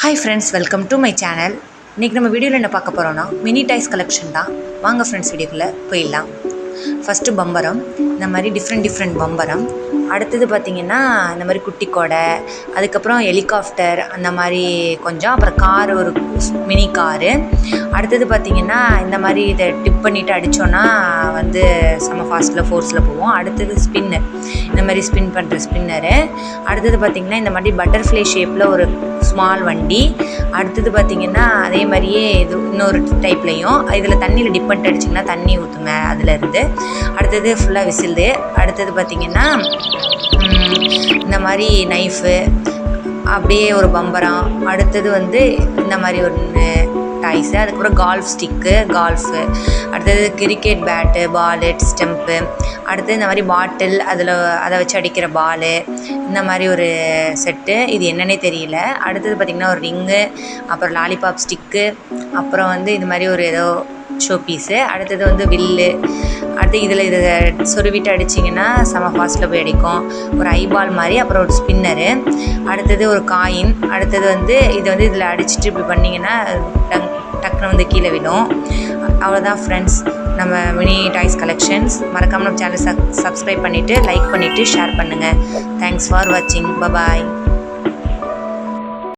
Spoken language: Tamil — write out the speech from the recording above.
Hi friends, welcome to my channel. இன்றைக்கி நம்ம வீடியோவில் என்ன பார்க்க போகிறோன்னா மினி டாய்ஸ் கலெக்ஷன் தான். வாங்க ஃப்ரெண்ட்ஸ், வீடியோக்குள்ளே போயிடலாம். ஃபஸ்ட்டு பம்பரம், இந்த மாதிரி டிஃப்ரெண்ட் பம்பரம். அடுத்தது பார்த்திங்கன்னா இந்த மாதிரி குட்டி கொடை, அதுக்கப்புறம் ஹெலிகாப்டர் அந்த மாதிரி கொஞ்சம், அப்புறம் காரு, ஒரு மினி காரு. அடுத்தது பார்த்திங்கன்னா இந்த மாதிரி இதை டிப் பண்ணிவிட்டு அடித்தோன்னா வந்து செம்ம ஃபாஸ்ட்டில் ஃபோர்ஸில் போவோம். அடுத்தது ஸ்பின்னர், இந்த மாதிரி ஸ்பின் பண்ணுற ஸ்பின்னரு. அடுத்தது பார்த்திங்கன்னா இந்த மாதிரி பட்டர்ஃப்ளை ஷேப்பில் ஒரு ஸ்மால் வண்டி. அடுத்தது பார்த்திங்கன்னா அதே மாதிரியே இது இன்னொரு டைப்லேயும், இதில் தண்ணியில் டிப் பண்ணிட்டு அடிச்சிங்கன்னா தண்ணி ஊற்றுங்க அதுலேருந்து. அடுத்தது ஃபுல்லாக விசிலு. அடுத்தது பார்த்திங்கன்னா இந்த மாதிரி நைஃபு, அப்படியே ஒரு பம்பரம். அடுத்தது வந்து இந்த மாதிரி ஒன்று டாய்ஸு. அதுக்கப்புறம் கால்ஃப் ஸ்டிக்கு, கால்ஃபு. அடுத்தது கிரிக்கெட் பேட்டு, பாலு, ஸ்டெம்ப்பு. அடுத்தது இந்த மாதிரி பாட்டில், அதை வச்சு அடிக்கிற பாலு, இந்த மாதிரி ஒரு செட்டு. இது என்னன்னே தெரியல. அடுத்தது பார்த்திங்கன்னா ஒரு ரிங்கு, அப்புறம் லாலிபாப் ஸ்டிக்கு, அப்புறம் வந்து இது மாதிரி ஒரு ஏதோ ஷோ பீஸு. அடுத்தது வந்து வில்லு. அடுத்து இதில் இதை சொருவிட்டு அடிச்சிங்கன்னா செம ஃபாஸ்ட்டில் போய் அடிக்கும். ஒரு ஐபால் மாதிரி, அப்புறம் ஒரு ஸ்பின்னரு. அடுத்தது ஒரு காயின். அடுத்தது வந்து இதில் அடிச்சுட்டு இப்படி பண்ணிங்கன்னா டக்குன்னு வந்து கீழே விடும். அவ்வளோதான் ஃப்ரெண்ட்ஸ், நம்ம மினி டாய்ஸ் கலெக்ஷன்ஸ். மறக்காமல் நம்ம சேனல் சப்ஸ்கிரைப் பண்ணிவிட்டு, லைக் பண்ணிவிட்டு, ஷேர் பண்ணுங்கள். தேங்க்ஸ் ஃபார் வாட்சிங். பாய்.